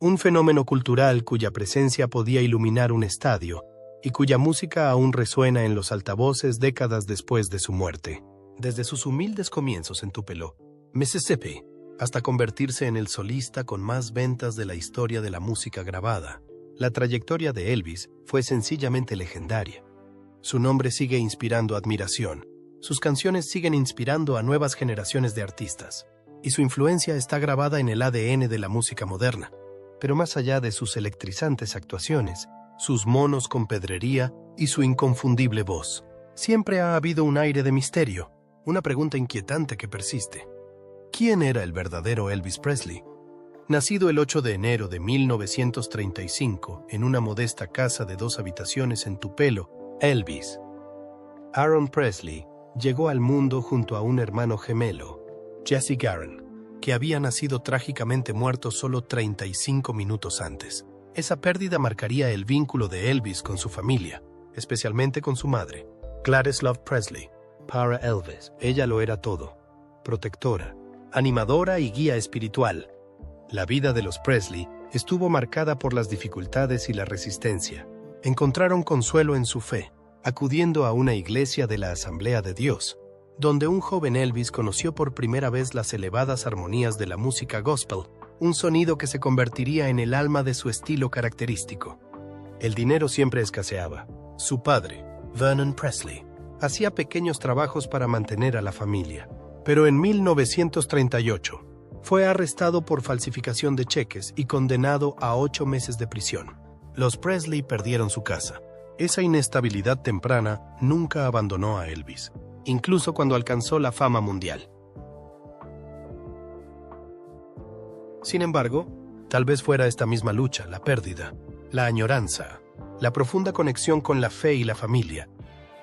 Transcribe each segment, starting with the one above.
un fenómeno cultural cuya presencia podía iluminar un estadio y cuya música aún resuena en los altavoces décadas después de su muerte. Desde sus humildes comienzos en Tupelo, Mississippi, hasta convertirse en el solista con más ventas de la historia de la música grabada, la trayectoria de Elvis fue sencillamente legendaria. Su nombre sigue inspirando admiración, sus canciones siguen inspirando a nuevas generaciones de artistas, y su influencia está grabada en el ADN de la música moderna. Pero más allá de sus electrizantes actuaciones, sus monos con pedrería y su inconfundible voz, siempre ha habido un aire de misterio, una pregunta inquietante que persiste. ¿Quién era el verdadero Elvis Presley? Nacido el 8 de enero de 1935 en una modesta casa de 2 habitaciones en Tupelo, Elvis Aaron Presley llegó al mundo junto a un hermano gemelo, Jesse Garon, que había nacido trágicamente muerto solo 35 minutos antes. Esa pérdida marcaría el vínculo de Elvis con su familia, especialmente con su madre, Gladys Love Presley. Para Elvis, ella lo era todo: protectora, animadora y guía espiritual. La vida de los Presley estuvo marcada por las dificultades y la resistencia. Encontraron consuelo en su fe, acudiendo a una iglesia de la Asamblea de Dios, donde un joven Elvis conoció por primera vez las elevadas armonías de la música gospel, un sonido que se convertiría en el alma de su estilo característico. El dinero siempre escaseaba. Su padre, Vernon Presley, hacía pequeños trabajos para mantener a la familia, pero en 1938 fue arrestado por falsificación de cheques y condenado a 8 meses de prisión. Los Presley perdieron su casa. Esa inestabilidad temprana nunca abandonó a Elvis, incluso cuando alcanzó la fama mundial. Sin embargo, tal vez fuera esta misma lucha, la pérdida, la añoranza, la profunda conexión con la fe y la familia,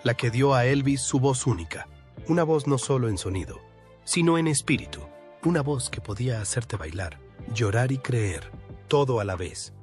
la que dio a Elvis su voz única, una voz no solo en sonido, sino en espíritu, una voz que podía hacerte bailar, llorar y creer, todo a la vez.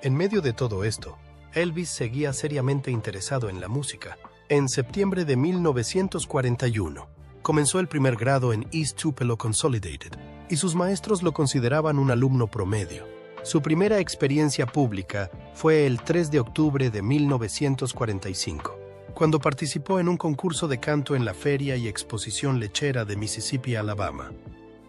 En medio de todo esto, Elvis seguía seriamente interesado en la música. En septiembre de 1941, comenzó el primer grado en East Tupelo Consolidated, y sus maestros lo consideraban un alumno promedio. Su primera experiencia pública fue el 3 de octubre de 1945, cuando participó en un concurso de canto en la Feria y Exposición Lechera de Mississippi, Alabama.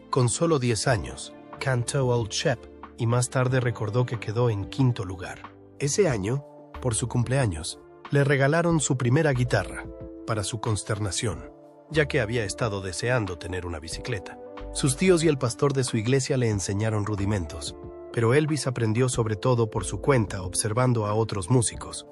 Con solo 10 años, cantó Old Shep y más tarde recordó que quedó en 5º lugar. Ese año, por su cumpleaños, le regalaron su primera guitarra, para su consternación, ya que había estado deseando tener una bicicleta. Sus tíos y el pastor de su iglesia le enseñaron rudimentos, pero Elvis aprendió sobre todo por su cuenta observando a otros músicos.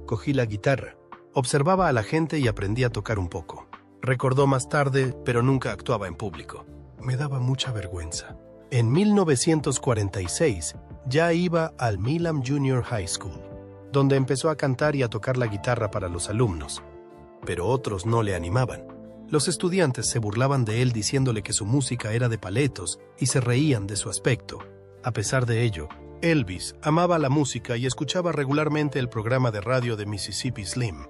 Cogí la guitarra, observaba a la gente y aprendí a tocar un poco. Recordó más tarde, pero nunca actuaba en público. Me daba mucha vergüenza. En 1946 ya iba al Milam Junior High School, donde empezó a cantar y a tocar la guitarra para los alumnos. Pero otros no le animaban. Los estudiantes se burlaban de él diciéndole que su música era de paletos y se reían de su aspecto. A pesar de ello, Elvis amaba la música y escuchaba regularmente el programa de radio de Mississippi Slim,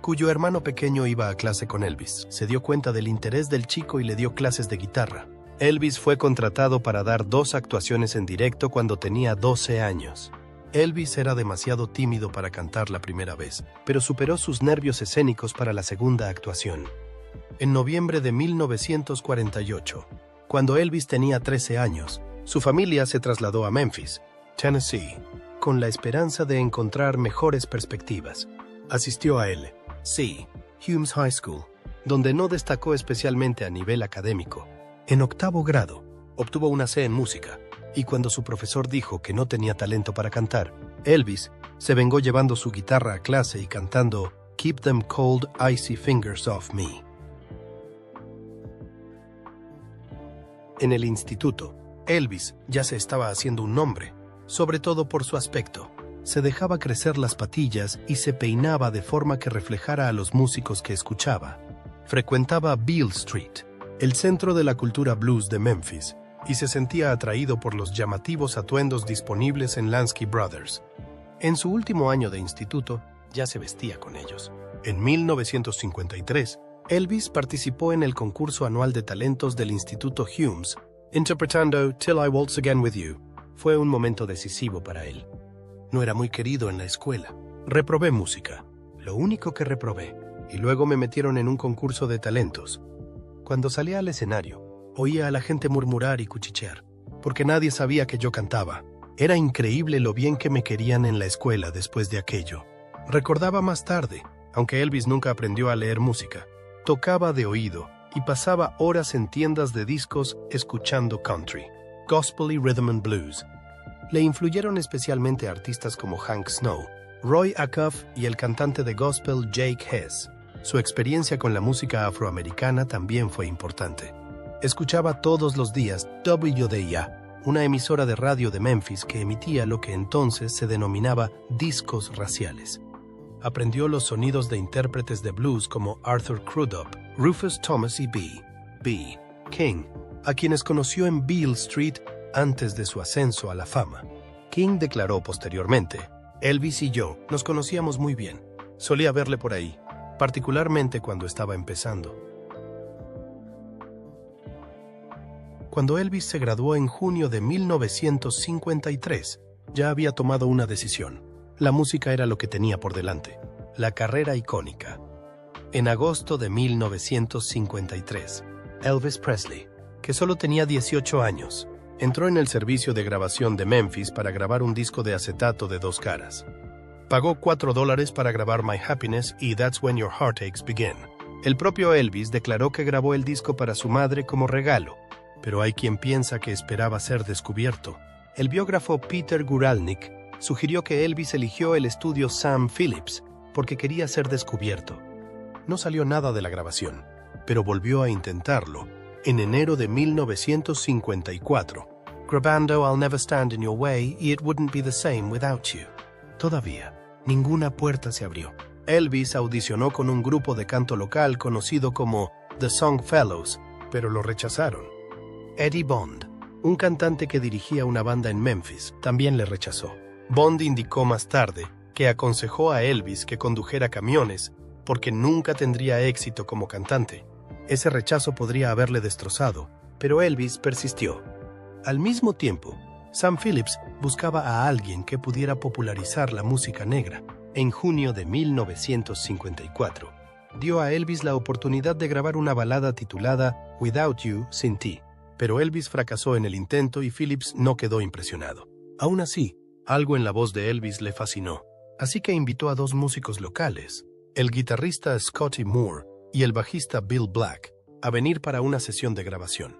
cuyo hermano pequeño iba a clase con Elvis. Se dio cuenta del interés del chico y le dio clases de guitarra. Elvis fue contratado para dar 2 actuaciones en directo cuando tenía 12 años. Elvis era demasiado tímido para cantar la primera vez, pero superó sus nervios escénicos para la segunda actuación. En noviembre de 1948, cuando Elvis tenía 13 años, su familia se trasladó a Memphis, Tennessee, con la esperanza de encontrar mejores perspectivas. Asistió a L.C. Humes High School, donde no destacó especialmente a nivel académico. En 8º grado, obtuvo una C en música, y cuando su profesor dijo que no tenía talento para cantar, Elvis se vengó llevando su guitarra a clase y cantando Keep Them Cold Icy Fingers Off Me. En el instituto, Elvis ya se estaba haciendo un nombre, sobre todo por su aspecto. Se dejaba crecer las patillas y se peinaba de forma que reflejara a los músicos que escuchaba. Frecuentaba Beale Street, el centro de la cultura blues de Memphis, y se sentía atraído por los llamativos atuendos disponibles en Lansky Brothers. En su último año de instituto, ya se vestía con ellos. En 1953, Elvis participó en el concurso anual de talentos del Instituto Humes, interpretando Till I Waltz Again With You, Fue un momento decisivo para él. No era muy querido en la escuela. Reprobé música, lo único que reprobé, y luego me metieron en un concurso de talentos. Cuando salía al escenario, oía a la gente murmurar y cuchichear, porque nadie sabía que yo cantaba. Era increíble lo bien que me querían en la escuela después de aquello. Recordaba más tarde, aunque Elvis nunca aprendió a leer música, tocaba de oído y pasaba horas en tiendas de discos escuchando country, gospel y rhythm and blues. Le influyeron especialmente artistas como Hank Snow, Roy Acuff y el cantante de gospel Jake Hess. Su experiencia con la música afroamericana también fue importante. Escuchaba todos los días WDIA, una emisora de radio de Memphis que emitía lo que entonces se denominaba discos raciales. Aprendió los sonidos de intérpretes de blues como Arthur Crudup, Rufus Thomas y B. King, a quienes conoció en Beale Street antes de su ascenso a la fama. King declaró posteriormente: Elvis y yo nos conocíamos muy bien. Solía verle por ahí, particularmente cuando estaba empezando. Cuando Elvis se graduó en junio de 1953, ya había tomado una decisión. La música era lo que tenía por delante, la carrera icónica. En agosto de 1953, Elvis Presley, que solo tenía 18 años, entró en el servicio de grabación de Memphis para grabar un disco de acetato de 2 caras. Pagó $4 para grabar My Happiness y That's When Your Heartaches Begin. El propio Elvis declaró que grabó el disco para su madre como regalo, pero hay quien piensa que esperaba ser descubierto. El biógrafo Peter Guralnick sugirió que Elvis eligió el estudio Sam Phillips porque quería ser descubierto. No salió nada de la grabación, pero volvió a intentarlo en enero de 1954, grabando I'll Never Stand in Your Way y It Wouldn't Be the Same Without You. Todavía, ninguna puerta se abrió. Elvis audicionó con un grupo de canto local conocido como The Songfellows, pero lo rechazaron. Eddie Bond, un cantante que dirigía una banda en Memphis, también le rechazó. Bond indicó más tarde que aconsejó a Elvis que condujera camiones porque nunca tendría éxito como cantante. Ese rechazo podría haberle destrozado, pero Elvis persistió. Al mismo tiempo, Sam Phillips buscaba a alguien que pudiera popularizar la música negra. En junio de 1954, dio a Elvis la oportunidad de grabar una balada titulada Without You, Sin Ti, pero Elvis fracasó en el intento y Phillips no quedó impresionado. Aún así, algo en la voz de Elvis le fascinó, así que invitó a 2 músicos locales, el guitarrista Scotty Moore y el bajista Bill Black, a venir para una sesión de grabación.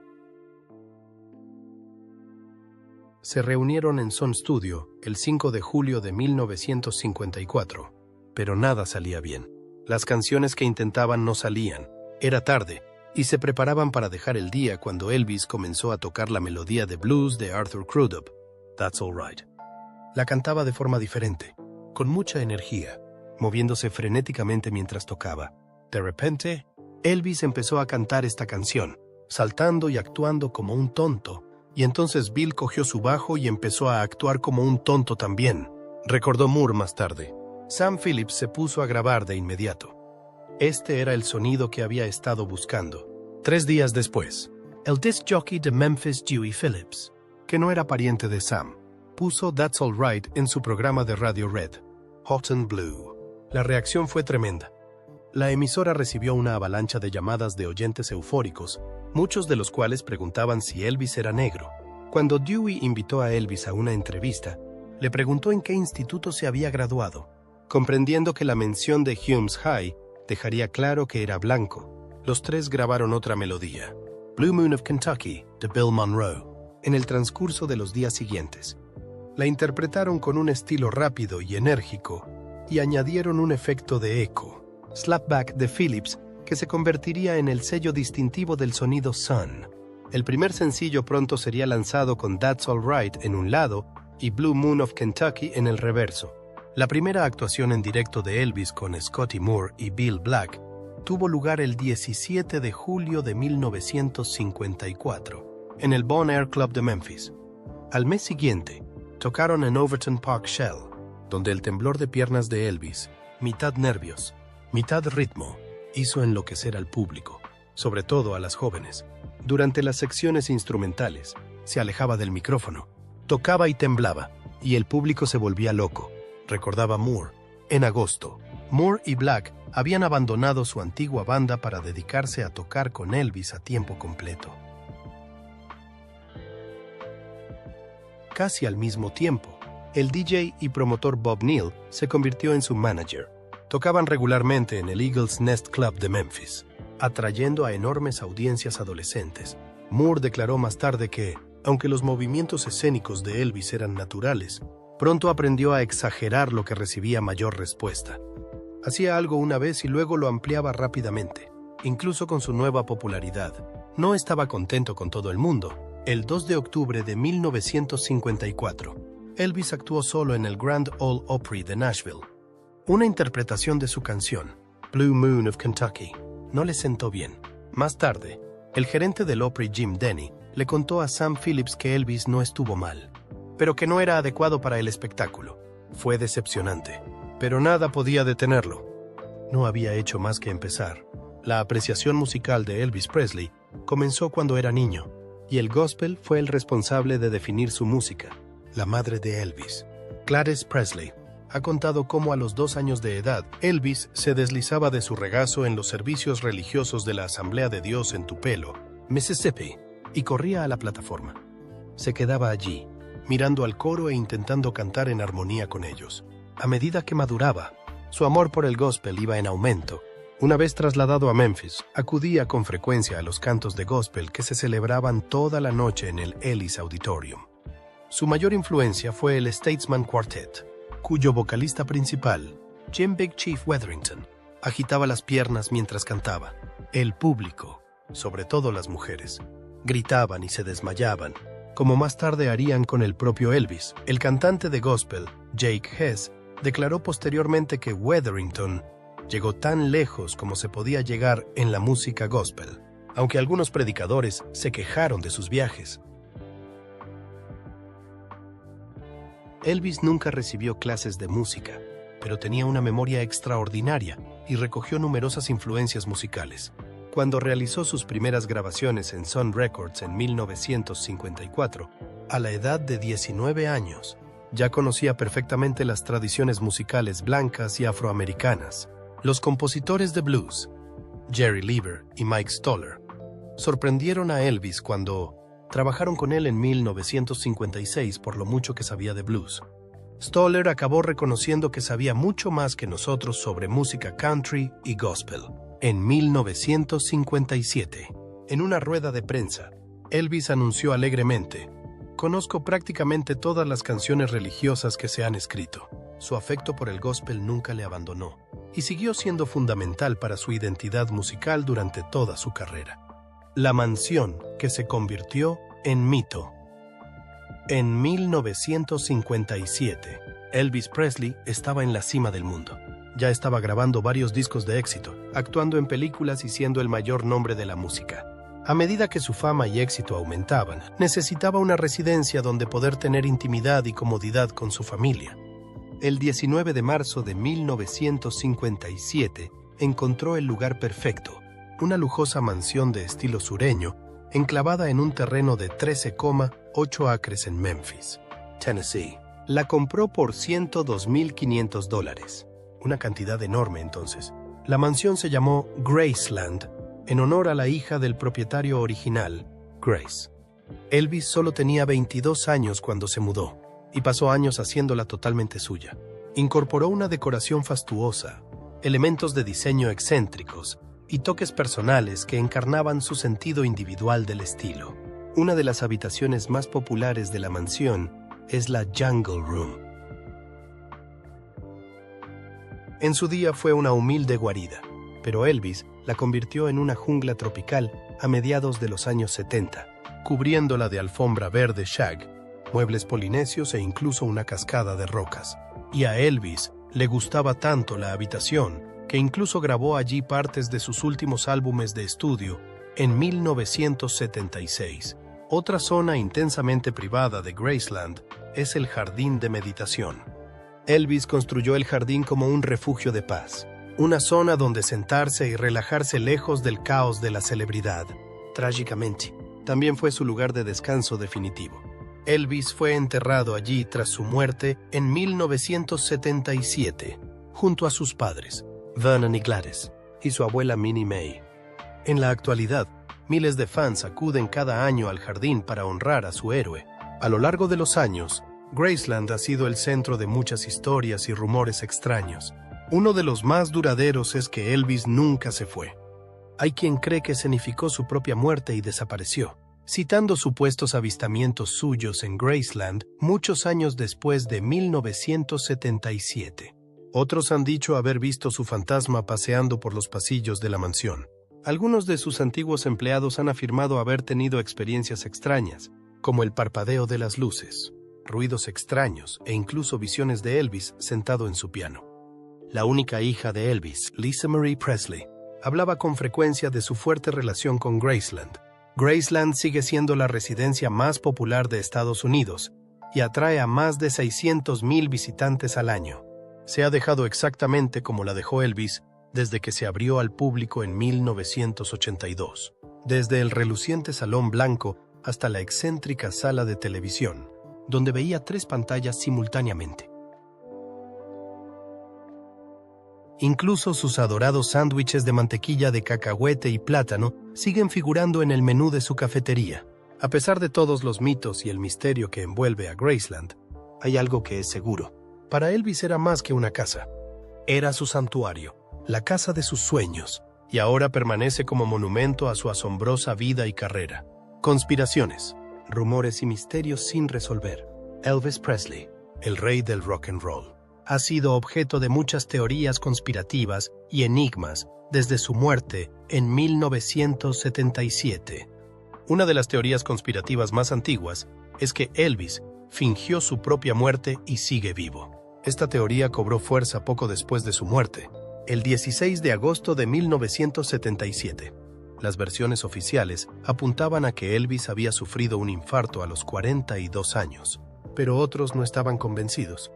Se reunieron en Sun Studio el 5 de julio de 1954, pero nada salía bien. Las canciones que intentaban no salían, era tarde, y se preparaban para dejar el día cuando Elvis comenzó a tocar la melodía de blues de Arthur Crudup, That's All Right. La cantaba de forma diferente, con mucha energía, moviéndose frenéticamente mientras tocaba. De repente, Elvis empezó a cantar esta canción, saltando y actuando como un tonto, y entonces Bill cogió su bajo y empezó a actuar como un tonto también, recordó Moore más tarde. Sam Phillips se puso a grabar de inmediato. Este era el sonido que había estado buscando. 3 días después, el disc jockey de Memphis, Dewey Phillips, que no era pariente de Sam, puso That's All Right en su programa de Radio Red, Hot and Blue. La reacción fue tremenda. La emisora recibió una avalancha de llamadas de oyentes eufóricos, muchos de los cuales preguntaban si Elvis era negro. Cuando Dewey invitó a Elvis a una entrevista, le preguntó en qué instituto se había graduado. Comprendiendo que la mención de Humes High dejaría claro que era blanco, los 3 grabaron otra melodía, Blue Moon of Kentucky, de Bill Monroe, en el transcurso de los días siguientes. La interpretaron con un estilo rápido y enérgico y añadieron un efecto de eco, Slapback de Phillips, que se convertiría en el sello distintivo del sonido Sun. El primer sencillo pronto sería lanzado con That's All Right en un lado y Blue Moon of Kentucky en el reverso. La primera actuación en directo de Elvis con Scotty Moore y Bill Black tuvo lugar el 17 de julio de 1954 en el Bon Air Club de Memphis. Al mes siguiente, tocaron en Overton Park Shell, donde el temblor de piernas de Elvis, mitad nervios, mitad ritmo, hizo enloquecer al público, sobre todo a las jóvenes. Durante las secciones instrumentales, se alejaba del micrófono, Tocaba y temblaba, y el público se volvía loco, recordaba Moore. En agosto, Moore y Black habían abandonado su antigua banda para dedicarse a tocar con Elvis a tiempo completo. Casi al mismo tiempo, el DJ y promotor Bob Neal se convirtió en su manager. Tocaban regularmente en el Eagle's Nest Club de Memphis, atrayendo a enormes audiencias adolescentes. Moore declaró más tarde que, aunque los movimientos escénicos de Elvis eran naturales, pronto aprendió a exagerar lo que recibía mayor respuesta. Hacía algo una vez y luego lo ampliaba rápidamente, incluso con su nueva popularidad. No estaba contento con todo el mundo. El 2 de octubre de 1954, Elvis actuó solo en el Grand Ole Opry de Nashville. Una interpretación de su canción, Blue Moon of Kentucky, no le sentó bien. Más tarde, el gerente del Opry, Jim Denny, le contó a Sam Phillips que Elvis no estuvo mal, pero que no era adecuado para el espectáculo. Fue decepcionante, pero nada podía detenerlo. No había hecho más que empezar. La apreciación musical de Elvis Presley comenzó cuando era niño, y el gospel fue el responsable de definir su música. La madre de Elvis, Gladys Presley, ha contado cómo a los 2 años de edad, Elvis se deslizaba de su regazo en los servicios religiosos de la Asamblea de Dios en Tupelo, Mississippi, y corría a la plataforma. Se quedaba allí, mirando al coro e intentando cantar en armonía con ellos. A medida que maduraba, su amor por el gospel iba en aumento. Una vez trasladado a Memphis, acudía con frecuencia a los cantos de gospel que se celebraban toda la noche en el Ellis Auditorium. Su mayor influencia fue el Statesman Quartet, cuyo vocalista principal, Jim Big Chief Wetherington, agitaba las piernas mientras cantaba. El público, sobre todo las mujeres, gritaban y se desmayaban, como más tarde harían con el propio Elvis. El cantante de gospel, Jake Hess, declaró posteriormente que Wetherington llegó tan lejos como se podía llegar en la música gospel, aunque algunos predicadores se quejaron de sus viajes. Elvis nunca recibió clases de música, pero tenía una memoria extraordinaria y recogió numerosas influencias musicales. Cuando realizó sus primeras grabaciones en Sun Records en 1954, a la edad de 19 años, ya conocía perfectamente las tradiciones musicales blancas y afroamericanas. Los compositores de blues, Jerry Leiber y Mike Stoller, sorprendieron a Elvis cuando trabajaron con él en 1956 por lo mucho que sabía de blues. Stoller acabó reconociendo que sabía mucho más que nosotros sobre música country y gospel. En 1957, en una rueda de prensa, Elvis anunció alegremente: "Conozco prácticamente todas las canciones religiosas que se han escrito". Su afecto por el gospel nunca le abandonó y siguió siendo fundamental para su identidad musical durante toda su carrera. La mansión que se convirtió en mito. En 1957, Elvis Presley estaba en la cima del mundo. Ya estaba grabando varios discos de éxito, actuando en películas y siendo el mayor nombre de la música. A medida que su fama y éxito aumentaban, necesitaba una residencia donde poder tener intimidad y comodidad con su familia. El 19 de marzo de 1957 encontró el lugar perfecto, una lujosa mansión de estilo sureño, enclavada en un terreno de 13,8 acres en Memphis, Tennessee. La compró por $102,500, una cantidad enorme entonces. La mansión se llamó Graceland, en honor a la hija del propietario original, Grace. Elvis solo tenía 22 años cuando se mudó, y pasó años haciéndola totalmente suya. Incorporó una decoración fastuosa, elementos de diseño excéntricos y toques personales que encarnaban su sentido individual del estilo. Una de las habitaciones más populares de la mansión es la Jungle Room. En su día fue una humilde guarida, pero Elvis la convirtió en una jungla tropical a mediados de los años 70, cubriéndola de alfombra verde shag, muebles polinesios e incluso una cascada de rocas. Y a Elvis le gustaba tanto la habitación que incluso grabó allí partes de sus últimos álbumes de estudio en 1976. Otra zona intensamente privada de Graceland es el jardín de meditación. Elvis construyó el jardín como un refugio de paz, una zona donde sentarse y relajarse lejos del caos de la celebridad. Trágicamente, también fue su lugar de descanso definitivo. Elvis fue enterrado allí tras su muerte en 1977, junto a sus padres, Vernon y Gladys, y su abuela Minnie May. En la actualidad, miles de fans acuden cada año al jardín para honrar a su héroe. A lo largo de los años, Graceland ha sido el centro de muchas historias y rumores extraños. Uno de los más duraderos es que Elvis nunca se fue. Hay quien cree que escenificó su propia muerte y desapareció, citando supuestos avistamientos suyos en Graceland muchos años después de 1977. Otros han dicho haber visto su fantasma paseando por los pasillos de la mansión. Algunos de sus antiguos empleados han afirmado haber tenido experiencias extrañas, como el parpadeo de las luces, ruidos extraños e incluso visiones de Elvis sentado en su piano. La única hija de Elvis, Lisa Marie Presley, hablaba con frecuencia de su fuerte relación con Graceland. Graceland sigue siendo la residencia más popular de Estados Unidos y atrae a más de 600,000 visitantes al año. Se ha dejado exactamente como la dejó Elvis desde que se abrió al público en 1982, desde el reluciente salón blanco hasta la excéntrica sala de televisión, donde veía 3 pantallas simultáneamente. Incluso sus adorados sándwiches de mantequilla de cacahuete y plátano siguen figurando en el menú de su cafetería. A pesar de todos los mitos y el misterio que envuelve a Graceland, hay algo que es seguro. Para Elvis era más que una casa. Era su santuario, la casa de sus sueños, y ahora permanece como monumento a su asombrosa vida y carrera. Conspiraciones, rumores y misterios sin resolver. Elvis Presley, el rey del rock and roll, ha sido objeto de muchas teorías conspirativas y enigmas desde su muerte en 1977. Una de las teorías conspirativas más antiguas es que Elvis fingió su propia muerte y sigue vivo. Esta teoría cobró fuerza poco después de su muerte, el 16 de agosto de 1977. Las versiones oficiales apuntaban a que Elvis había sufrido un infarto a los 42 años, pero otros no estaban convencidos.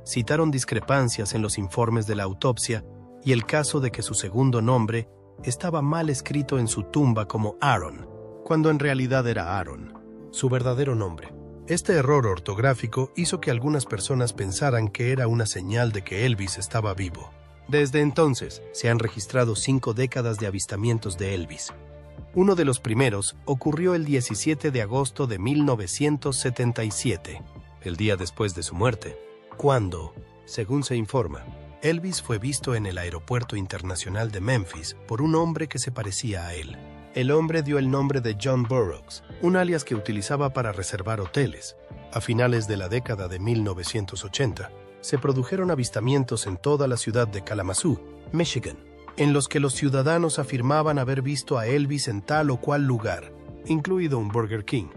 Citaron discrepancias en los informes de la autopsia y el caso de que su segundo nombre estaba mal escrito en su tumba como Aaron, cuando en realidad era Aaron, su verdadero nombre. Este error ortográfico hizo que algunas personas pensaran que era una señal de que Elvis estaba vivo. Desde entonces, se han registrado 5 décadas de avistamientos de Elvis. Uno de los primeros ocurrió el 17 de agosto de 1977, el día después de su muerte, cuando, según se informa, Elvis fue visto en el aeropuerto internacional de Memphis por un hombre que se parecía a él. El hombre dio el nombre de John Burroughs, un alias que utilizaba para reservar hoteles. A finales de la década de 1980, se produjeron avistamientos en toda la ciudad de Kalamazoo, Michigan, en los que los ciudadanos afirmaban haber visto a Elvis en tal o cual lugar, incluido un Burger King.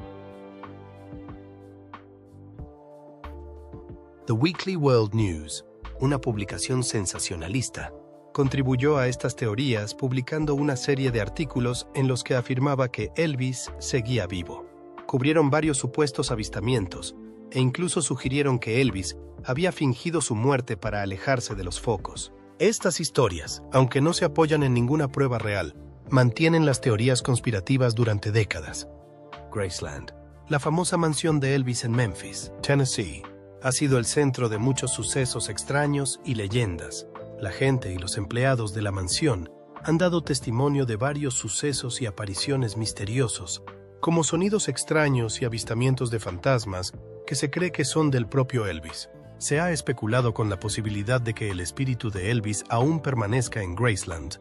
The Weekly World News, una publicación sensacionalista, contribuyó a estas teorías publicando una serie de artículos en los que afirmaba que Elvis seguía vivo. Cubrieron varios supuestos avistamientos e incluso sugirieron que Elvis había fingido su muerte para alejarse de los focos. Estas historias, aunque no se apoyan en ninguna prueba real, mantienen las teorías conspirativas durante décadas. Graceland, la famosa mansión de Elvis en Memphis, Tennessee, ha sido el centro de muchos sucesos extraños y leyendas. La gente y los empleados de la mansión han dado testimonio de varios sucesos y apariciones misteriosos, como sonidos extraños y avistamientos de fantasmas que se cree que son del propio Elvis. Se ha especulado con la posibilidad de que el espíritu de Elvis aún permanezca en Graceland.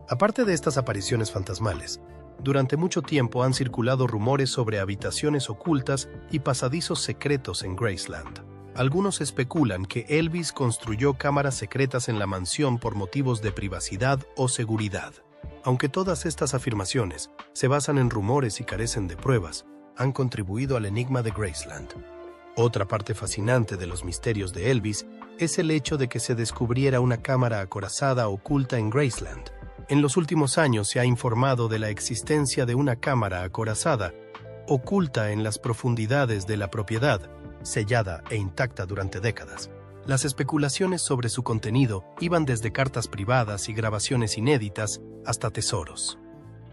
Aparte de estas apariciones fantasmales, durante mucho tiempo han circulado rumores sobre habitaciones ocultas y pasadizos secretos en Graceland. Algunos especulan que Elvis construyó cámaras secretas en la mansión por motivos de privacidad o seguridad. Aunque todas estas afirmaciones se basan en rumores y carecen de pruebas, han contribuido al enigma de Graceland. Otra parte fascinante de los misterios de Elvis es el hecho de que se descubriera una cámara acorazada oculta en Graceland. En los últimos años se ha informado de la existencia de una cámara acorazada oculta en las profundidades de la propiedad, sellada e intacta durante décadas. Las especulaciones sobre su contenido iban desde cartas privadas y grabaciones inéditas hasta tesoros.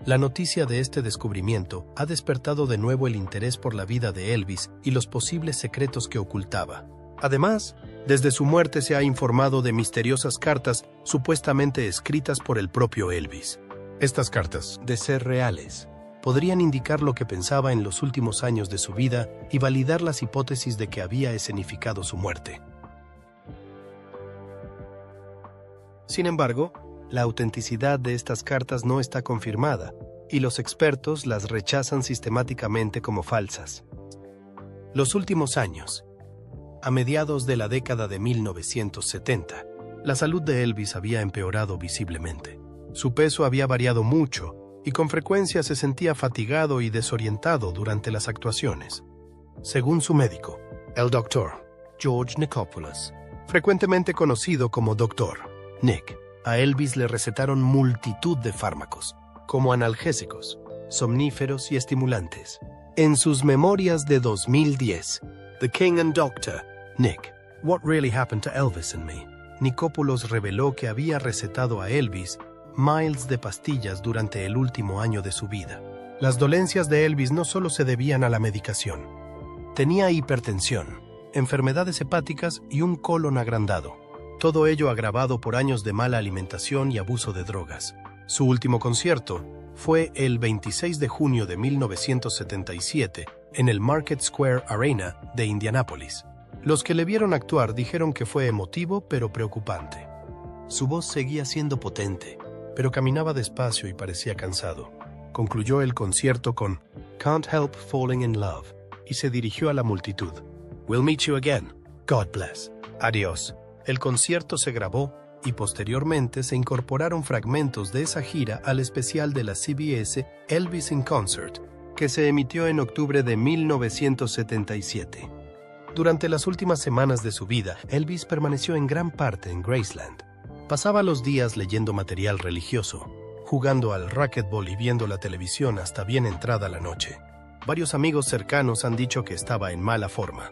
La noticia de este descubrimiento ha despertado de nuevo el interés por la vida de Elvis y los posibles secretos que ocultaba. Además, desde su muerte se ha informado de misteriosas cartas supuestamente escritas por el propio Elvis. Estas cartas, de ser reales, podrían indicar lo que pensaba en los últimos años de su vida y validar las hipótesis de que había escenificado su muerte. Sin embargo, la autenticidad de estas cartas no está confirmada, y los expertos las rechazan sistemáticamente como falsas. Los últimos años. A mediados de la década de 1970, la salud de Elvis había empeorado visiblemente. Su peso había variado mucho, y con frecuencia se sentía fatigado y desorientado durante las actuaciones. Según su médico, el Dr. George Nichopoulos, frecuentemente conocido como Dr. Nick, a Elvis le recetaron multitud de fármacos, como analgésicos, somníferos y estimulantes. En sus memorias de 2010, The King and Doctor, Nick, What Really Happened to Elvis and Me, Nichopoulos reveló que había recetado a Elvis miles de pastillas durante el último año de su vida. Las dolencias de Elvis no solo se debían a la medicación. Tenía hipertensión, enfermedades hepáticas y un colon agrandado. Todo ello agravado por años de mala alimentación y abuso de drogas. Su último concierto fue el 26 de junio de 1977 en el Market Square Arena de Indianápolis. Los que le vieron actuar dijeron que fue emotivo pero preocupante. Su voz seguía siendo potente, pero caminaba despacio y parecía cansado. Concluyó el concierto con Can't Help Falling in Love y se dirigió a la multitud. We'll meet you again. God bless. Adiós. El concierto se grabó y posteriormente se incorporaron fragmentos de esa gira al especial de la CBS Elvis in Concert, que se emitió en octubre de 1977. Durante las últimas semanas de su vida, Elvis permaneció en gran parte en Graceland. Pasaba los días leyendo material religioso, jugando al racquetball y viendo la televisión hasta bien entrada la noche. Varios amigos cercanos han dicho que estaba en mala forma.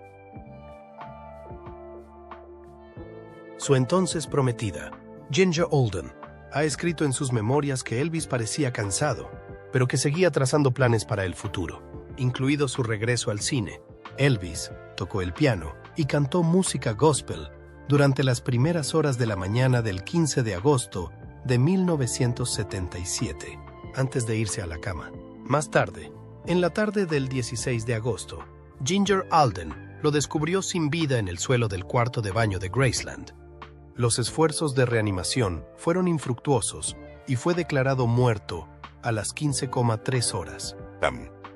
Su entonces prometida, Ginger Alden, ha escrito en sus memorias que Elvis parecía cansado, pero que seguía trazando planes para el futuro, incluido su regreso al cine. Elvis tocó el piano y cantó música gospel durante las primeras horas de la mañana del 15 de agosto de 1977, antes de irse a la cama. Más tarde, en la tarde del 16 de agosto, Ginger Alden lo descubrió sin vida en el suelo del cuarto de baño de Graceland. Los esfuerzos de reanimación fueron infructuosos y fue declarado muerto a las 15,3 horas.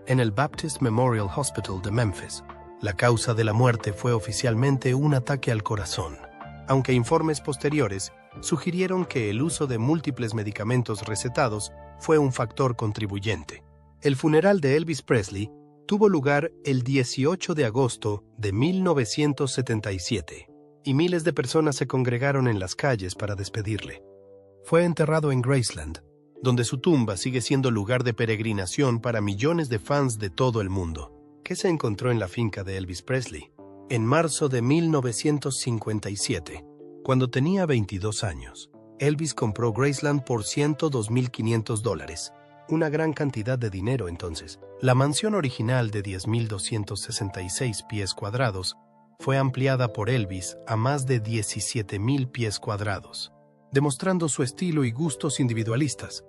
En el Baptist Memorial Hospital de Memphis, la causa de la muerte fue oficialmente un ataque al corazón, aunque informes posteriores sugirieron que el uso de múltiples medicamentos recetados fue un factor contribuyente. El funeral de Elvis Presley tuvo lugar el 18 de agosto de 1977. Y miles de personas se congregaron en las calles para despedirle. Fue enterrado en Graceland, donde su tumba sigue siendo lugar de peregrinación para millones de fans de todo el mundo. ¿Qué se encontró en la finca de Elvis Presley? En marzo de 1957, cuando tenía 22 años, Elvis compró Graceland por $102,500, una gran cantidad de dinero entonces. La mansión original de 10,266 pies cuadrados fue ampliada por Elvis a más de 17,000 pies cuadrados, demostrando su estilo y gustos individualistas.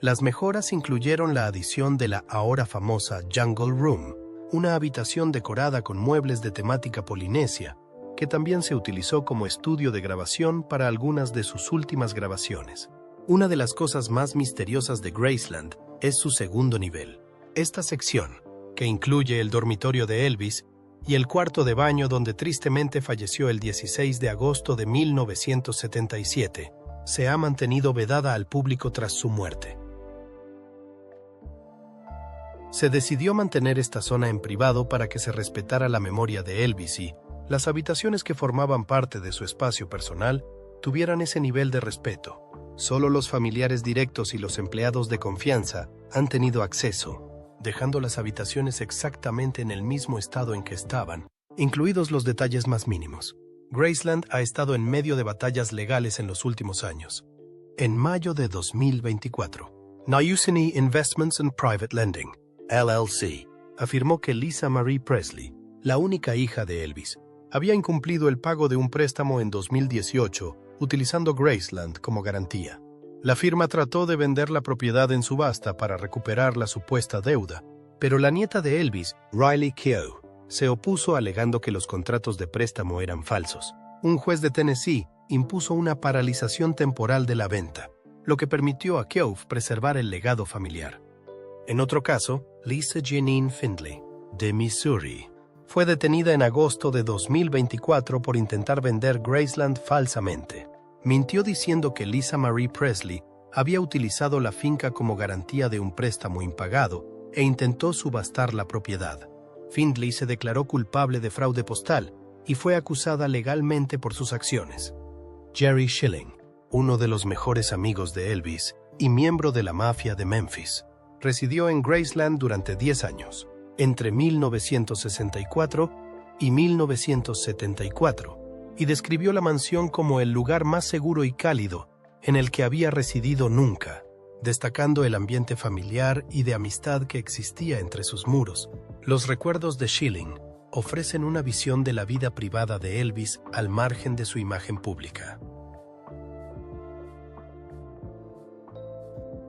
Las mejoras incluyeron la adición de la ahora famosa Jungle Room, una habitación decorada con muebles de temática polinesia, que también se utilizó como estudio de grabación para algunas de sus últimas grabaciones. Una de las cosas más misteriosas de Graceland es su segundo nivel. Esta sección, que incluye el dormitorio de Elvis y el cuarto de baño donde tristemente falleció el 16 de agosto de 1977, se ha mantenido vedada al público tras su muerte. Se decidió mantener esta zona en privado para que se respetara la memoria de Elvis y las habitaciones que formaban parte de su espacio personal tuvieran ese nivel de respeto. Solo los familiares directos y los empleados de confianza han tenido acceso, dejando las habitaciones exactamente en el mismo estado en que estaban, incluidos los detalles más mínimos. Graceland ha estado en medio de batallas legales en los últimos años. En mayo de 2024, Nayusini Investments and Private Lending, LLC, afirmó que Lisa Marie Presley, la única hija de Elvis, había incumplido el pago de un préstamo en 2018 utilizando Graceland como garantía. La firma trató de vender la propiedad en subasta para recuperar la supuesta deuda, pero la nieta de Elvis, Riley Keough, se opuso alegando que los contratos de préstamo eran falsos. Un juez de Tennessee impuso una paralización temporal de la venta, lo que permitió a Keough preservar el legado familiar. En otro caso, Lisa Jeanine Findlay, de Missouri, fue detenida en agosto de 2024 por intentar vender Graceland falsamente. Mintió diciendo que Lisa Marie Presley había utilizado la finca como garantía de un préstamo impagado e intentó subastar la propiedad. Findlay se declaró culpable de fraude postal y fue acusada legalmente por sus acciones. Jerry Schilling, uno de los mejores amigos de Elvis y miembro de la mafia de Memphis, residió en Graceland durante 10 años, entre 1964 y 1974, y describió la mansión como el lugar más seguro y cálido en el que había residido nunca, destacando el ambiente familiar y de amistad que existía entre sus muros. Los recuerdos de Schilling ofrecen una visión de la vida privada de Elvis al margen de su imagen pública.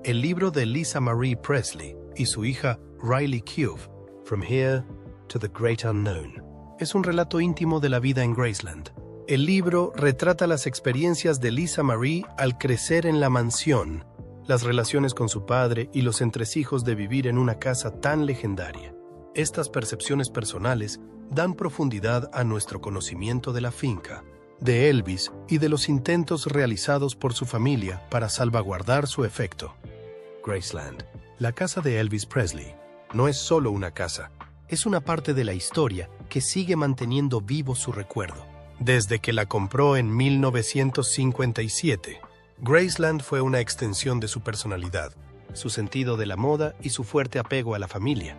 El libro de Lisa Marie Presley y su hija Riley Keough, From Here to the Great Unknown, es un relato íntimo de la vida en Graceland. El libro retrata las experiencias de Lisa Marie al crecer en la mansión, las relaciones con su padre y los entresijos de vivir en una casa tan legendaria. Estas percepciones personales dan profundidad a nuestro conocimiento de la finca, de Elvis y de los intentos realizados por su familia para salvaguardar su efecto. Graceland, la casa de Elvis Presley, no es solo una casa, es una parte de la historia que sigue manteniendo vivo su recuerdo. Desde que la compró en 1957, Graceland fue una extensión de su personalidad, su sentido de la moda y su fuerte apego a la familia.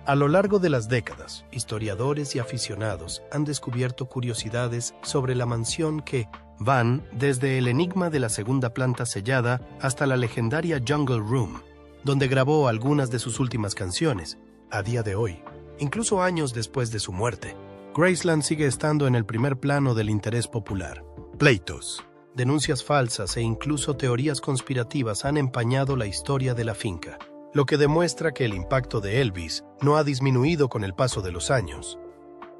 A lo largo de las décadas, historiadores y aficionados han descubierto curiosidades sobre la mansión que van desde el enigma de la segunda planta sellada hasta la legendaria Jungle Room, donde grabó algunas de sus últimas canciones. A día de hoy, incluso años después de su muerte, Graceland sigue estando en el primer plano del interés popular. Pleitos, denuncias falsas e incluso teorías conspirativas han empañado la historia de la finca, lo que demuestra que el impacto de Elvis no ha disminuido con el paso de los años.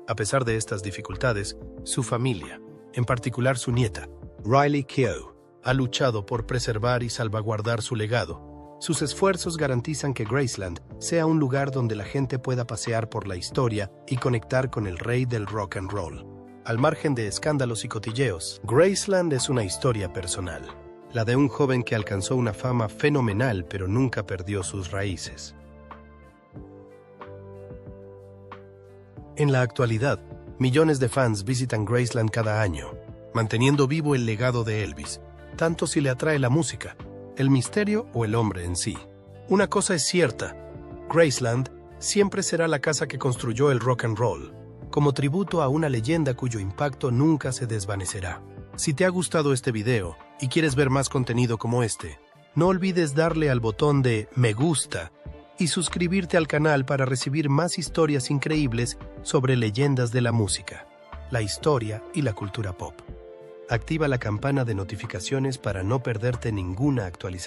A pesar de estas dificultades, su familia, en particular su nieta, Riley Keough, ha luchado por preservar y salvaguardar su legado. Sus esfuerzos garantizan que Graceland sea un lugar donde la gente pueda pasear por la historia y conectar con el rey del rock and roll. Al margen de escándalos y cotilleos, Graceland es una historia personal, la de un joven que alcanzó una fama fenomenal pero nunca perdió sus raíces. En la actualidad, millones de fans visitan Graceland cada año, manteniendo vivo el legado de Elvis, tanto si le atrae la música, el misterio o el hombre en sí. Una cosa es cierta, Graceland siempre será la casa que construyó el rock and roll, como tributo a una leyenda cuyo impacto nunca se desvanecerá. Si te ha gustado este video y quieres ver más contenido como este, no olvides darle al botón de me gusta y suscribirte al canal para recibir más historias increíbles sobre leyendas de la música, la historia y la cultura pop. Activa la campana de notificaciones para no perderte ninguna actualización.